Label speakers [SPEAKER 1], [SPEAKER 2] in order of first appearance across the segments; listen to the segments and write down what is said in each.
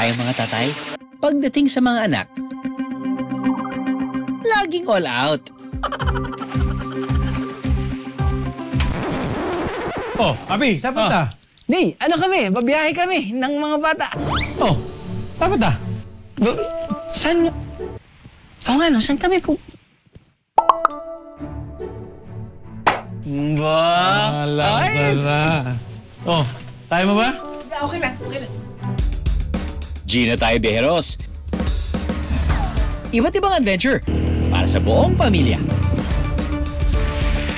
[SPEAKER 1] Tayong mga tatay, pagdating sa mga anak, laging all out.
[SPEAKER 2] Oh, Abi, saan punta?
[SPEAKER 3] Di, ano kami? Babiyahe kami ng mga bata.
[SPEAKER 2] Oh, saan punta?
[SPEAKER 3] Saan? Oo nga, no? Saan kami po? Ba?
[SPEAKER 2] Alam pala. Oh, tayo mo ba?
[SPEAKER 3] Okay lang, okay lang.
[SPEAKER 1] Gina tayo, Biyeros. Iba't ibang adventure para sa buong pamilya.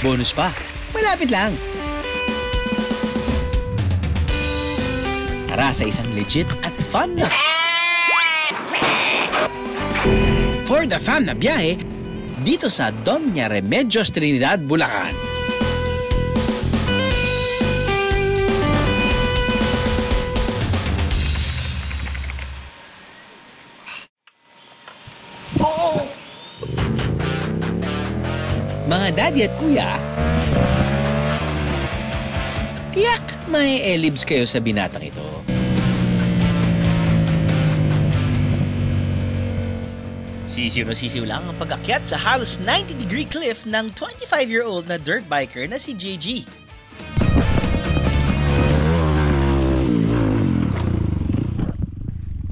[SPEAKER 1] Bonus pa, malapit lang. Tara sa isang legit at fun na for the fam na biyahe dito sa Doña Remedios Trinidad, Bulacan. Mga daddy at kuya, tiyak may elibs kayo sa binatang ito.
[SPEAKER 4] Sisiw na sisiw lang ang pag-akyat sa halos 90-degree cliff ng 25-year-old na dirt biker na si JG.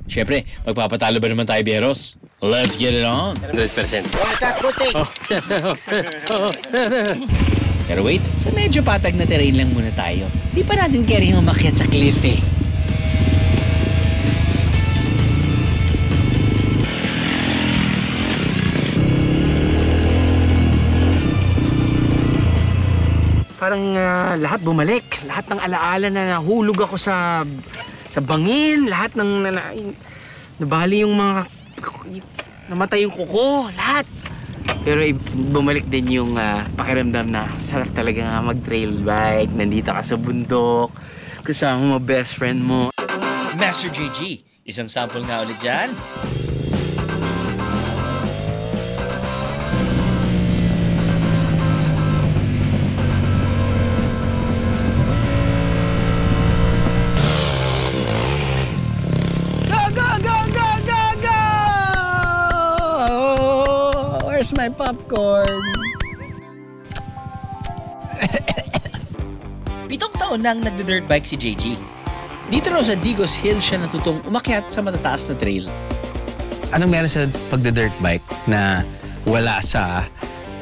[SPEAKER 1] Siyempre, magpapatalo ba naman tayo, Biyeros? Let's get it on!
[SPEAKER 5] 100%.
[SPEAKER 1] Pero wait, sa medyo patag na terrain lang muna tayo. Di pa natin carrying umakyat sa cliff eh.
[SPEAKER 3] Parang lahat bumalik. Lahat ng alaala na nahulog ako sa bangin. Lahat ng nabali yung mga... namatay yung kuko. Lahat. Pero bumalik din yung pakiramdam na sarap talaga nga mag-trail bike. Nandito ka sa bundok. Kasama mo best friend mo.
[SPEAKER 4] Master JG, isang sample nga ulit dyan.
[SPEAKER 3] Where's my popcorn?
[SPEAKER 4] 7 taon nang nagde-dirt bike si JG.
[SPEAKER 1] Dito raw sa Digos Hill siya natutong umakyat sa matataas na trail.
[SPEAKER 6] Anong meron sa pagde-dirt bike na wala sa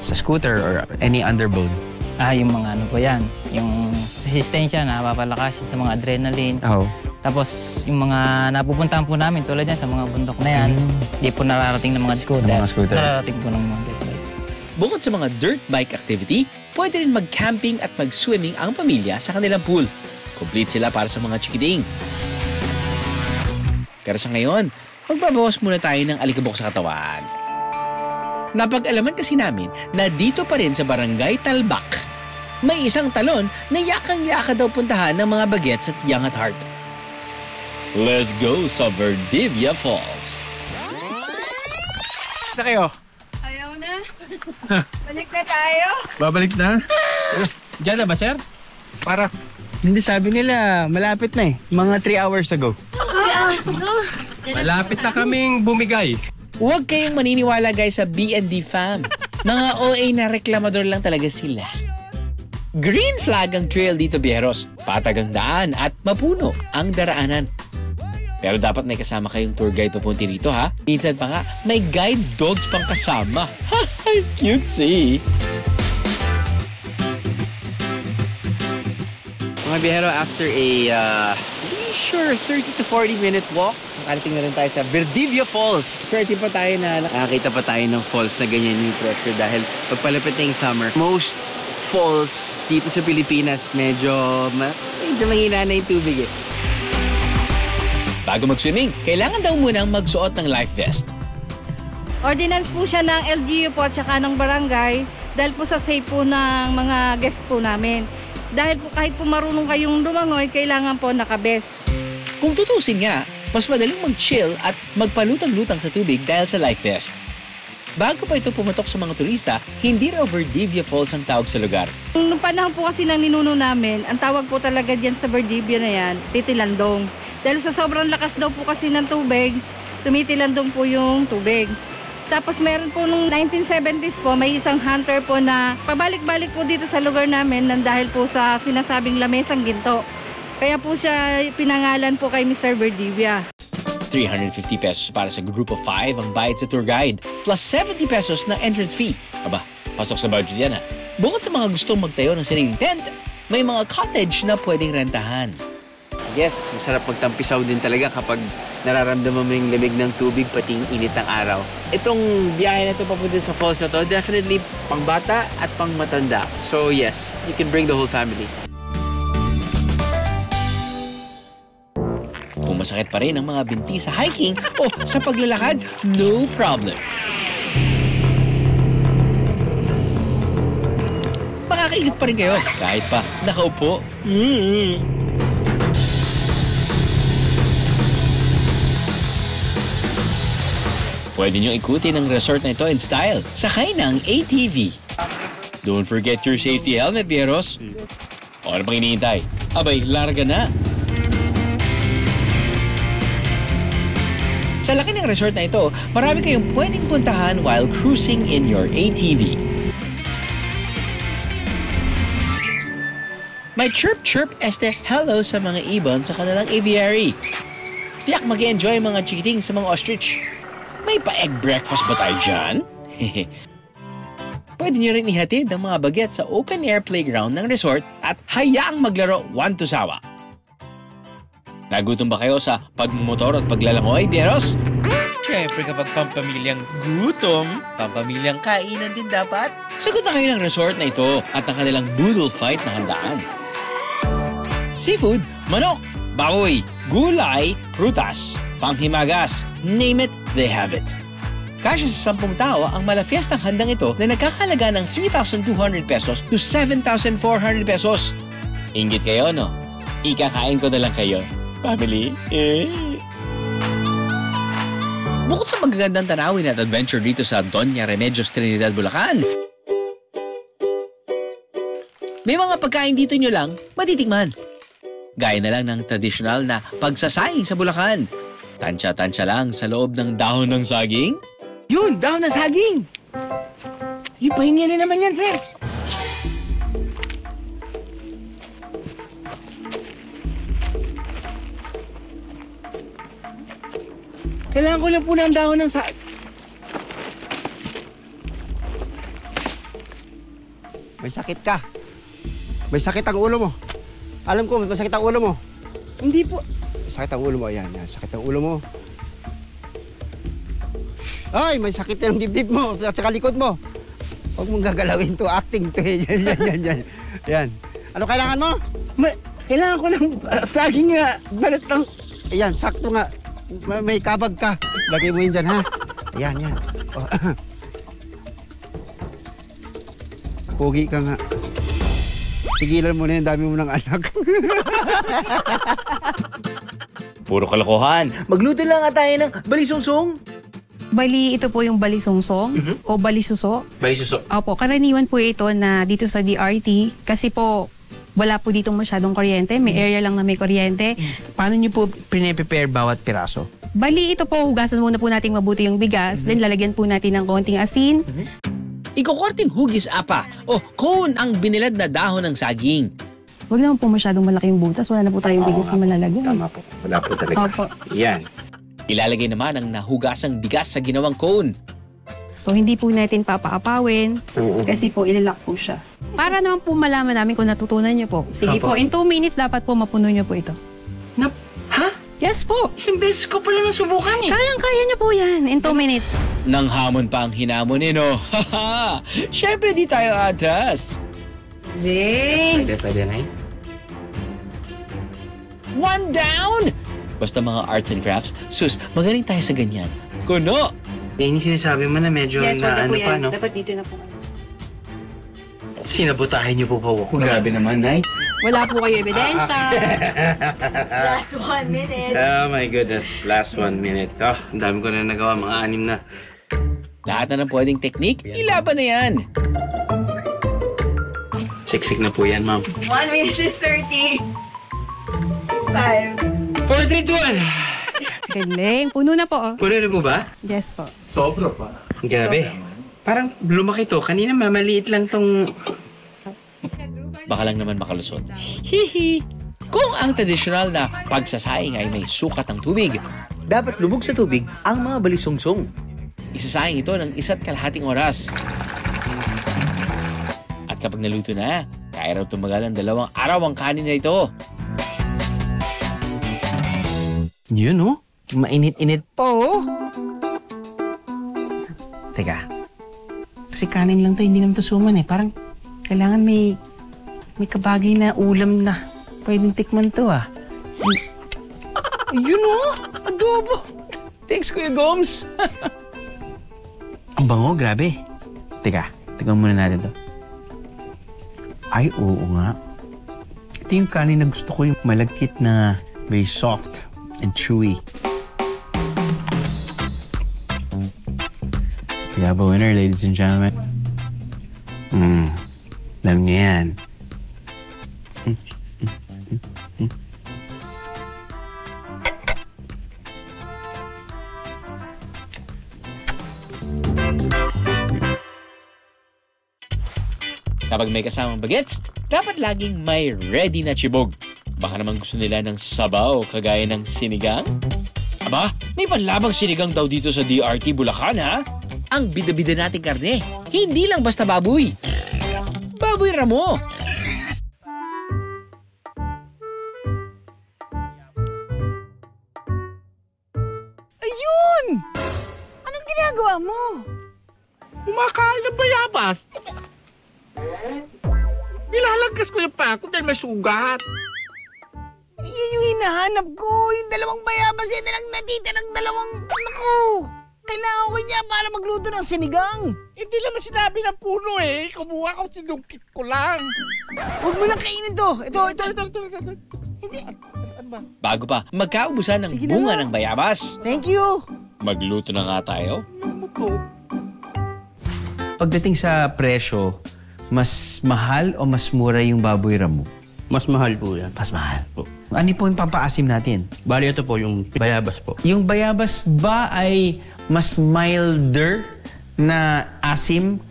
[SPEAKER 6] scooter or any underbone?
[SPEAKER 7] Yung mga ano po yan, yung resistensya na papalakas sa mga adrenaline.
[SPEAKER 6] Oh.
[SPEAKER 7] Tapos yung mga napupuntahan po namin tulad yan sa mga bundok na yan, di po nararating ng mga scooter.
[SPEAKER 6] Ng mga scooter.
[SPEAKER 7] Nararating po ng mga dirt bike.
[SPEAKER 1] Bukod sa mga dirt bike activity, pwede rin mag-camping at mag-swimming ang pamilya sa kanilang pool. Complete sila para sa mga chikiting. Pero sa ngayon, magbabawas muna tayo ng alikabok sa katawan. Napag-alaman kasi namin na dito pa rin sa Barangay Talbak, may isang talon na yakang-yaka daw puntahan ng mga bagets at young at heart. Let's go sa Valdivia Falls.
[SPEAKER 2] Sa kayo?
[SPEAKER 8] Ayaw na. Balik na tayo.
[SPEAKER 2] Babalik na? Diyan na ba, sir? Para?
[SPEAKER 3] Hindi, sabi nila malapit na eh. Mga 3 hours ago.
[SPEAKER 2] Malapit na kaming bumigay.
[SPEAKER 1] Huwag kayong maniniwala guys sa B&D fam. Mga OA na reklamador lang talaga sila. Green flag ang trail dito, Biyeros. Patag ang daan at mapuno ang daraanan. Pero dapat may kasama kayong tour guide papunti rito, ha? Minsan pa nga, may guide dogs pang kasama. Ha! Cutesy!
[SPEAKER 3] Mga biyahero, after a, really sure, 30 to 40 minute walk, nakarating na rin tayo sa Valdivia Falls. Swerte pa tayo na nakakita pa tayo ng falls na ganyan yung pressure dahil pagpalapit na yung summer, most falls dito sa Pilipinas, medyo mahina na yung tubig eh.
[SPEAKER 1] Bago mag-swimming, kailangan daw munang magsuot ng life vest.
[SPEAKER 8] Ordinance po siya ng LGU po at saka ng barangay dahil po sa safe po ng mga guests po namin. Dahil po kahit po marunong kayong lumangoy, kailangan po nakabes.
[SPEAKER 1] Kung tutusin nga, mas madaling mag-chill at magpalutang-lutang sa tubig dahil sa life vest. Bago pa ito pumatok sa mga turista, hindi raw Valdivia Falls ang tawag sa lugar.
[SPEAKER 8] Nung panahon po kasi ng ninuno namin, ang tawag po talaga dyan sa Valdivia na yan, Titilandong. Dahil sa sobrang lakas daw po kasi ng tubig, tumitilan doon po yung tubig. Tapos meron po nung 1970s po, may isang hunter po na pabalik-balik po dito sa lugar namin nang dahil po sa sinasabing lamesang ginto. Kaya po siya pinangalan po kay Mr. Verdivia.
[SPEAKER 1] 350 pesos para sa group of 5 ang bayad sa tour guide, plus 70 pesos na entrance fee. Aba, pasok sa budget yan ha. Bukod sa mga gustong magtayo ng sariling tent, may mga cottage na pwedeng rentahan.
[SPEAKER 6] Yes, masarap magtampisaw din talaga kapag nararamdaman mo yung lamig ng tubig pati yung init ng araw. Itong biyahe na ito papunta sa falls na to, definitely pang bata at pang matanda. So yes, you can bring the whole family.
[SPEAKER 1] Kung masakit pa rin ang mga binti sa hiking o sa paglalakad, no problem. Makakaikot pa rin kayo kahit pa nakaupo. Pwede nyo ikutin ang resort na ito in style. Sakay ng ATV. Don't forget your safety helmet, Bieros. O ano pang hinihintay? Abay, larga na. Sa laki ng resort na ito, marami kayong pwedeng puntahan while cruising in your ATV. May chirp-chirp este hello sa mga ibon sa kanilang aviary. Tiyak mag-enjoy mga chikiting sa mga ostrich. May pa-egg breakfast ba tayo dyan? Pwede nyo rin ihatid ang mga baget sa open-air playground ng resort at hayaang maglaro one to sawa. Nagutom ba kayo sa pagmumotor at paglalangoy, Bieros?
[SPEAKER 4] Siyempre kapag pampamilyang gutom, pampamilyang kainan din dapat.
[SPEAKER 1] Sagot na kayo ng resort na ito at ang kanilang boodle fight na handaan. Seafood, manok, baboy, gulay, prutas, panghimagas, name it, they have it. Kasya sa 10 tao ang malafiestang handang ito na nagkakalaga ng 3,200 pesos to 7,400 pesos. Inggit kayo, no? Ikakain ko na lang kayo. Family? Bukod sa magagandang tanawin at adventure dito sa Doña Remedios Trinidad, Bulacan, may mga pagkain dito nyo lang matitikman. Gaya na lang ng tradisyonal na pagsasaing sa Bulacan. Tansya-tansya lang sa loob ng dahon ng saging.
[SPEAKER 3] Yun, dahon ng saging! Yung pahingi na naman yan, sir. Kailangan ko lang po ng dahon ng saging.
[SPEAKER 5] May sakit ka. May sakit ang ulo mo. Alam ko, may sakit ang ulo mo.
[SPEAKER 3] Hindi po.
[SPEAKER 5] May sakit ang ulo mo. Ayan, yan. Sakit ang ulo mo. Ay, may sakit ang dibdib mo at saka likod mo. Huwag mong gagalawin to. Acting to. Yan. Yan. Ano kailangan mo?
[SPEAKER 3] Kailangan ko ng saging nga. Balat lang.
[SPEAKER 5] Ayan, sakto nga. May kabag ka. Lagay mo yun dyan, ha? Yan. Oh. Pogi ka nga. Tigilan mo na yung dami mo ng anak.
[SPEAKER 1] Puro kalokohan. Magluto lang nga tayo ng balisungsong.
[SPEAKER 9] Bali, ito po yung balisungsong o balisuso.
[SPEAKER 6] Balisuso.
[SPEAKER 9] Opo, karaniwan po ito na dito sa DRT kasi po wala po ditong masyadong kuryente. May area lang na may kuryente.
[SPEAKER 3] Paano niyo po prepare bawat piraso?
[SPEAKER 9] Bali, ito po, hugasan muna po natin mabuti yung bigas. Then lalagyan po natin ng konting asin.
[SPEAKER 1] Ikukorting hugis apa o cone ang binilad na dahon ng saging.
[SPEAKER 9] Huwag naman po masyadong malaki yung butas. Wala na po tayong bigas na malalagyan.
[SPEAKER 6] Tama po. Wala po talaga.
[SPEAKER 9] Opo.
[SPEAKER 6] Yan.
[SPEAKER 1] Ilalagay naman ang nahugasang bigas sa ginawang cone.
[SPEAKER 9] So, hindi po natin papaapawin kasi po ilalak po siya. Para naman po malaman namin kung natutunan niyo po. Sige po, in 2 minutes dapat po mapuno niyo po ito.
[SPEAKER 3] Ha?
[SPEAKER 9] Yes po.
[SPEAKER 3] Isang beses ko pala nasubukan eh.
[SPEAKER 9] Kayang-kaya niyo po yan in 2 minutes.
[SPEAKER 1] Nang hamon pa ang hinamon no? Haha! Siyempre di tayo atras.
[SPEAKER 3] Zing!
[SPEAKER 6] Pwede na yun.
[SPEAKER 1] 1 down! Basta mga arts and crafts, sus, magaling tayo sa ganyan. Kuno!
[SPEAKER 3] Yan yung sinasabi mo na medyo
[SPEAKER 9] Yes, wag na po yan.
[SPEAKER 3] no?
[SPEAKER 9] Dapat dito na po.
[SPEAKER 3] Sinabotahin niyo po pa ako.
[SPEAKER 6] Grabe naman, Nay.
[SPEAKER 9] Wala po kayo ebidensya. Last 1 minute.
[SPEAKER 6] Oh my goodness. Last 1 minute. Oh, ang dami ko na nagawa. Mga 6 na.
[SPEAKER 1] Lahat na ng pwedeng teknik, ilaban na yan.
[SPEAKER 6] Siksik na po yan, ma'am.
[SPEAKER 10] 1 minute 30. 5.
[SPEAKER 6] 4, 3, 2, 1.
[SPEAKER 9] Galing. Puno na po, oh.
[SPEAKER 6] Puno na po ba?
[SPEAKER 9] Yes po.
[SPEAKER 2] Sobra pa.
[SPEAKER 6] Grabe. Parang lumaki to. Kanina mamaliit lang tong...
[SPEAKER 1] Baka lang naman makalusot. Hihi! Kung ang tradisyonal na pagsasaing ay may sukat ng tubig,
[SPEAKER 4] Dapat lubog sa tubig ang mga balisungsong.
[SPEAKER 1] isasaing ito ng 1.5 oras. At kapag naluto na, kaya raw tumagal ng 2 araw ang kanin na ito.
[SPEAKER 6] Yun, oh. Mainit-init po, oh. Teka. Kasi kanin lang to, hindi naman to suman eh. Parang kailangan may kabagay na ulam na pwedeng tikman to, ah. Yun, oh. Adobo. Thanks, Kuya Gomes. Ang bango, grabe. Teka, tignan muna natin to. Ay, oo nga. Ito yung kanin na gusto ko, yung malagkit na very soft and chewy. We have a winner, ladies and gentlemen. Alam niya yan.
[SPEAKER 1] Kapag may kasamang bagets, dapat laging may ready na chibog. Baka naman gusto nila ng sabaw kagaya ng sinigang? Aba, may panlabang sinigang daw dito sa DRT Bulacan, ha? Ang bida-bida nating karne, hindi lang basta baboy. Baboy ramo.
[SPEAKER 5] Ayun! Anong ginagawa mo?
[SPEAKER 3] Kumakain ng bayabas. Nilalagkas ko yung pako dahil may sugat.
[SPEAKER 5] Yan yung hinahanap ko. Yung 2 bayabas yan na lang natitirang 2. Naku! Kailangan ko niya para magluto ng sinigang.
[SPEAKER 3] Hindi naman sinabi ng puno eh. Kumuha ko, sinungkit ko lang.
[SPEAKER 5] Huwag mo lang kainin to. Ito. Hindi.
[SPEAKER 1] Bago pa magkaubusan ng
[SPEAKER 5] Sige na
[SPEAKER 1] bunga
[SPEAKER 5] nga.
[SPEAKER 1] ng bayabas,
[SPEAKER 5] Thank you.
[SPEAKER 1] magluto na nga tayo.
[SPEAKER 6] Pagdating sa presyo, mas mahal o mas mura yung baboy ramo?
[SPEAKER 2] Mas mahal po yan.
[SPEAKER 6] Mas mahal. Ano po yung pampaasim natin?
[SPEAKER 2] Bali, ito po yung bayabas po.
[SPEAKER 6] Yung bayabas ba ay mas milder na asim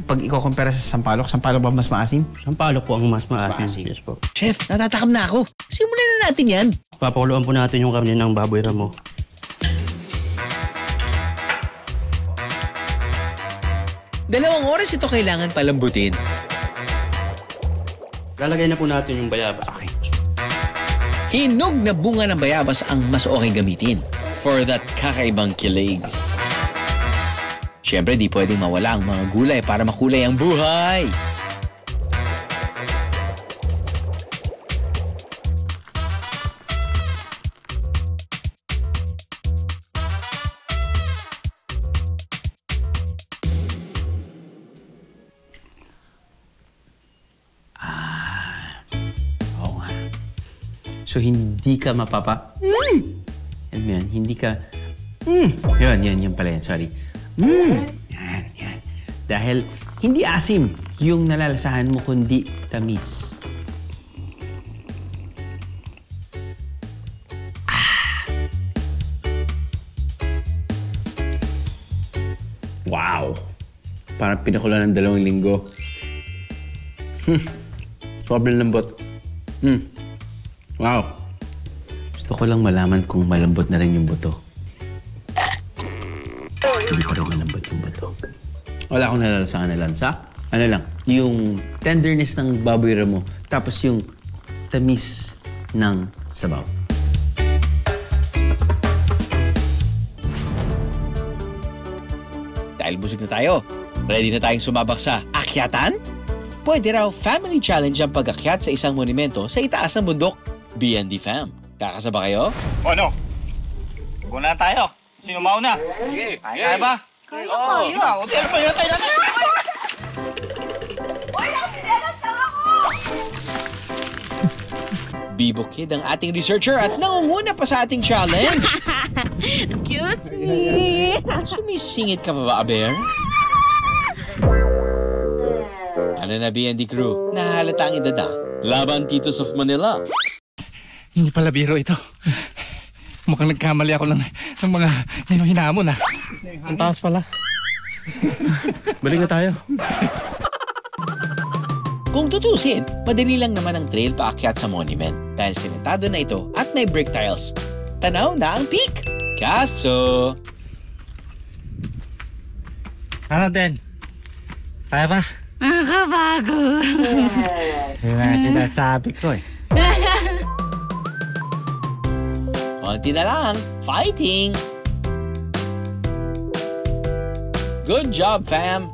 [SPEAKER 6] pag iko-compare sa sampalok? Sampalok ba mas maasim?
[SPEAKER 2] Sampalok po ang mas maasim.
[SPEAKER 6] maasim.
[SPEAKER 2] Yes po.
[SPEAKER 1] Chef, natatakam na ako. Simulan na natin yan.
[SPEAKER 2] Papakuluan po natin yung karne ng baboy ramo.
[SPEAKER 1] Dalawang oras ito kailangan palambutin.
[SPEAKER 2] Lalagay na po natin yung bayabas. Okay.
[SPEAKER 1] Hinog na bunga ng bayabas ang mas okay gamitin for that kakaibang kilig. Siyempre, di pwedeng mawala ang mga gulay para makulay ang buhay.
[SPEAKER 6] Oo nga. So, hindi ka mapapa... Alam mo yan, hindi ka... Yan pala yan, sorry. Yan. Dahil hindi asim yung nalalasahan mo, kundi tamis. Wow! Parang pinakula ng 2 linggo. Sobrang lambot. Wow! Gusto ko lang malaman kung malambot na rin yung buto. Hindi pa rin malambot yung buto. Wala akong nalalasahan na lansa. Ano lang, yung tenderness ng baboy ramo, tapos yung tamis ng sabaw.
[SPEAKER 1] Dahil busog na tayo, ready na tayong sumabak sa akyatan? Pwede raw family challenge ang pag-akyat sa isang monumento sa itaas ng bundok. BND Fam. Kakasaba kayo?
[SPEAKER 10] O ano? Guna tayo. Sino mauna? Sige. Kaya ba? Kaya. O, tira pa yun tayo natin.
[SPEAKER 1] Bibukid ang ating researcher at nangunguna pa sa ating challenge.
[SPEAKER 11] Excuse me.
[SPEAKER 1] Sumisingit ka pa ba, Aber? Ano na, BND crew? Nahalata ang edad, Laban Titos of Manila.
[SPEAKER 3] Hindi pala biro ito.
[SPEAKER 2] Mukhang nagkamali ako lang ng mga hinamon ah.
[SPEAKER 3] Ang taas pala. Balik na tayo.
[SPEAKER 1] Kung tutusin, madali lang naman ang trail paakyat sa monument dahil simentado na ito at may brick tiles. Tanaw na ang peak! Kaso...
[SPEAKER 3] Ano din? Kaya ba?
[SPEAKER 11] Nakakabago.
[SPEAKER 3] Yun nga sinasabi ko eh.
[SPEAKER 1] Konti na lang. Fighting! Good job, fam!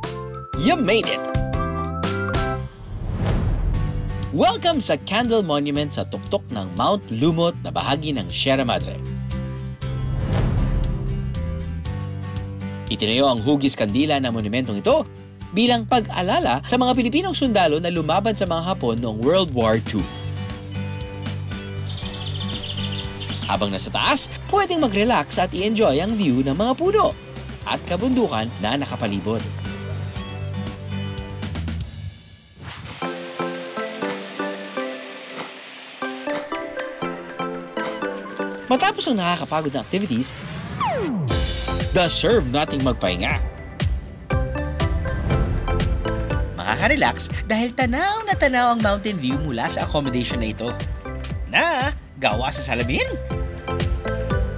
[SPEAKER 1] You made it! Welcome sa Candle Monument sa tuktok ng Mount Lumot na bahagi ng Sierra Madre. Itinayo ang hugis kandila ng monumentong ito bilang pag-alala sa mga Pilipinong sundalo na lumaban sa mga Hapon noong World War II. Habang nasa taas, pwedeng mag-relax at i-enjoy ang view ng mga puno at kabundukan na nakapalibot. Matapos ang nakakapagod na activities, deserve nating magpahinga.
[SPEAKER 4] Makaka-relax dahil tanaw na tanaw ang mountain view mula sa accommodation na ito. Na gawa sa salamin.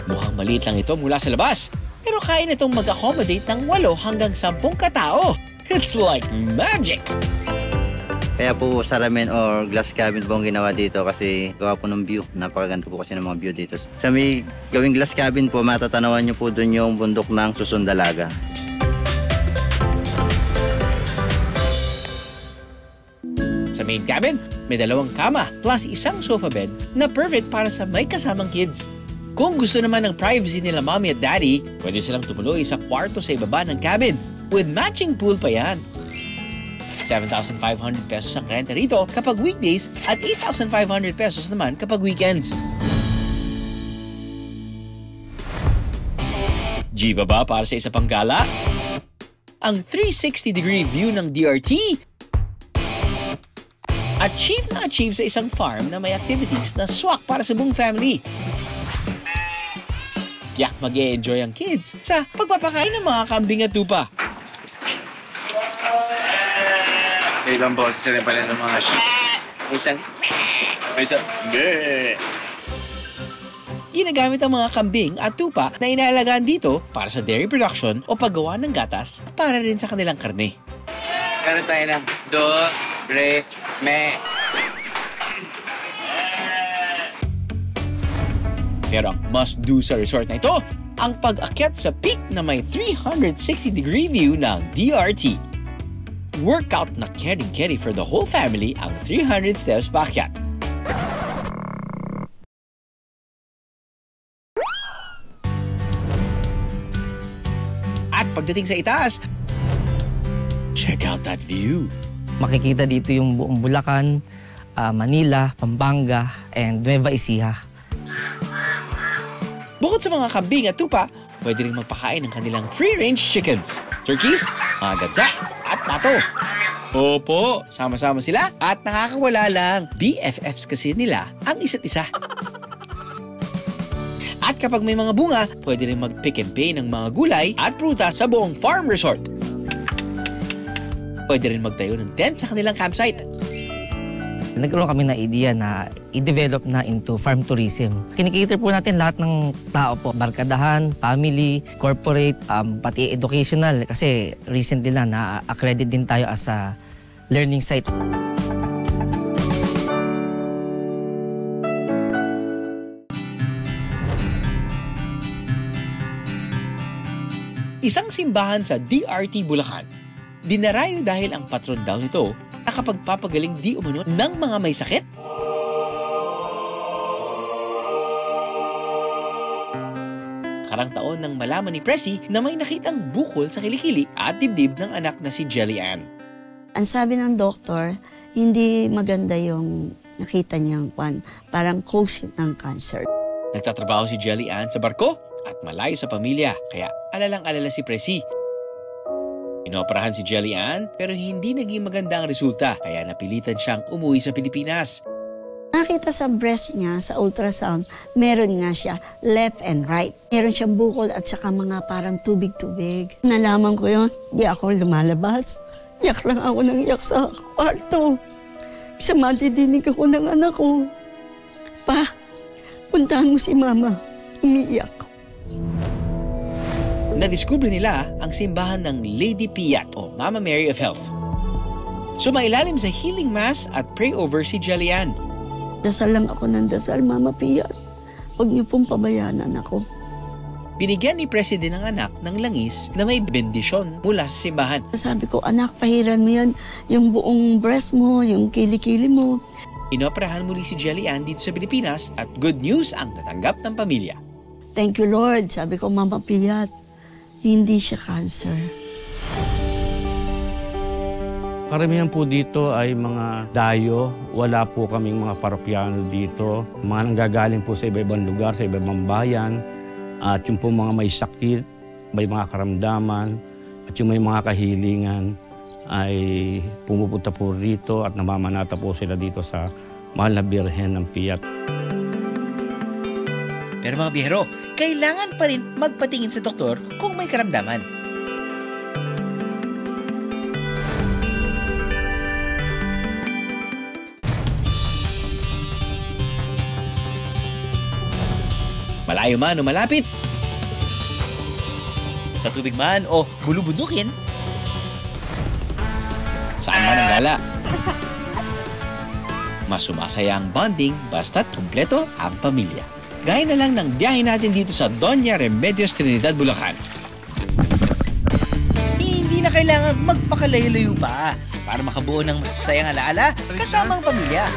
[SPEAKER 1] Mukhang maliit lang ito mula sa labas, pero kaya nitong mag-accommodate ng 8 hanggang 10 katao. It's like magic!
[SPEAKER 5] Kaya po salamin or glass cabin po ang ginawa dito kasi gawa po ng view. Napakaganda po kasi ng mga view dito. Sa may gawing glass cabin po, matatanawan nyo po dun yung bundok ng Susundalaga.
[SPEAKER 1] Sa main cabin, may 2 kama plus isang sofa bed na perfect para sa may kasamang kids. Kung gusto naman ng privacy nila mommy at daddy, pwede silang tumuloy sa kwarto sa ibaba ng cabin with matching pool pa yan. 7,500 pesos ang renta rito kapag weekdays at 8,500 pesos naman kapag weekends. G ba ba para sa isa pang gala? Ang 360-degree view ng DRT. Achieve na achieve sa isang farm na may activities na swak para sa buong family. Tiyak mag-e-enjoy ang kids sa pagpapakain ng mga kambing at tupa.
[SPEAKER 6] Ilang boses rin pala ng mga sheep. Isang...
[SPEAKER 1] Ginagamit ang mga kambing at tupa na inaalagaan dito para sa dairy production o paggawa ng gatas para rin sa kanilang karne.
[SPEAKER 6] Karoon tayo ng do, re, me.
[SPEAKER 1] Pero ang must-do sa resort na ito, ang pag-akyat sa peak na may 360-degree view ng DRT. Workout na carry for the whole family ang 300 steps paakyat. At pagdating sa itaas, check out that view.
[SPEAKER 7] Makikita dito yung buong Bulacan, Manila, Pampanga, and Nueva Ecija.
[SPEAKER 1] Bukod sa mga kambing at tupa, pwede rin magpakain ng kanilang free-range chickens, turkeys, mga gadsa, at pato. Opo, sama-sama sila at nakakawala lang. BFFs kasi nila ang isa't isa. At kapag may mga bunga, pwede rin mag-pick and pay ng mga gulay at prutas sa buong farm resort. Pwede rin magtayo ng tent sa kanilang campsite.
[SPEAKER 7] Nagkaroon kami na idea na i-develop na into farm tourism. Kinikater po natin lahat ng tao po. Barkadahan, family, corporate, pati educational. Kasi recently lang na-accredit din tayo as a learning site.
[SPEAKER 1] Isang simbahan sa DRT Bulacan. Dinarayo dahil ang patron daw nito nakapagpapagaling di umano ng mga may sakit. Karang taon nang malaman ni Presi na may nakitang bukol sa kilikili at dibdib ng anak na si Jelly Ann.
[SPEAKER 12] Ang sabi ng doktor, hindi maganda yung nakita niyang parang cause ng cancer.
[SPEAKER 1] Nagtatrabaho si Jelly Ann sa barko at malayo sa pamilya, kaya alalang-alala si Presi. Inoperahan si Jelly Ann pero hindi naging maganda ang resulta kaya napilitan siyang umuwi sa Pilipinas.
[SPEAKER 12] Nakita sa breast niya, sa ultrasound, meron nga siya left and right. Meron siyang bukol at saka mga parang tubig-tubig. Nalaman ko yun, di ako lumalabas. Iyak lang ako ng iyak sa kwarto. Isa matidinig ako ng anak ko. Pa, puntahan mo si Mama. Umiiyak.
[SPEAKER 1] Nadiskubre nila ang simbahan ng Lady Piat o Mama Mary of Health. Sumailalim sa healing mass at pray over si Jelian.
[SPEAKER 12] Dasal lang ako ng dasal, Mama Piat. Huwag niyo pong pabayanan ako.
[SPEAKER 1] Binigyan ni President ng anak ng langis na may bendisyon mula sa simbahan.
[SPEAKER 12] Sabi ko, anak, pahiran mo yan, yung buong breast mo, yung kilikili mo.
[SPEAKER 1] Inoperahan muli si Jelian dito sa Pilipinas at good news ang natanggap ng pamilya.
[SPEAKER 12] Thank you, Lord. Sabi ko, Mama Piat, hindi siya cancer.
[SPEAKER 13] Karamihan po dito ay mga dayo. Wala po kaming mga parokyano dito. Mga nanggagaling po sa iba-ibang lugar, sa iba-ibang bayan. At yung po mga may sakit, may mga karamdaman, at yung may mga kahilingan ay pumupunta po rito at namamanata po sila dito sa Mahal na Birhen ng Piat.
[SPEAKER 4] Pero mga bihero, kailangan pa rin magpatingin sa doktor kung may karamdaman.
[SPEAKER 1] Malayo man o malapit,
[SPEAKER 4] sa tubig man o bulubundukin,
[SPEAKER 1] saan man ang gala. Mas sumasaya ang bonding basta't kumpleto ang pamilya. Gaya na lang ng biyahe natin dito sa Doña Remedios Trinidad, Bulacan.
[SPEAKER 4] Hindi na kailangan magpakalayo-layo pa para makabuo ng masasayang alaala kasama ang pamilya.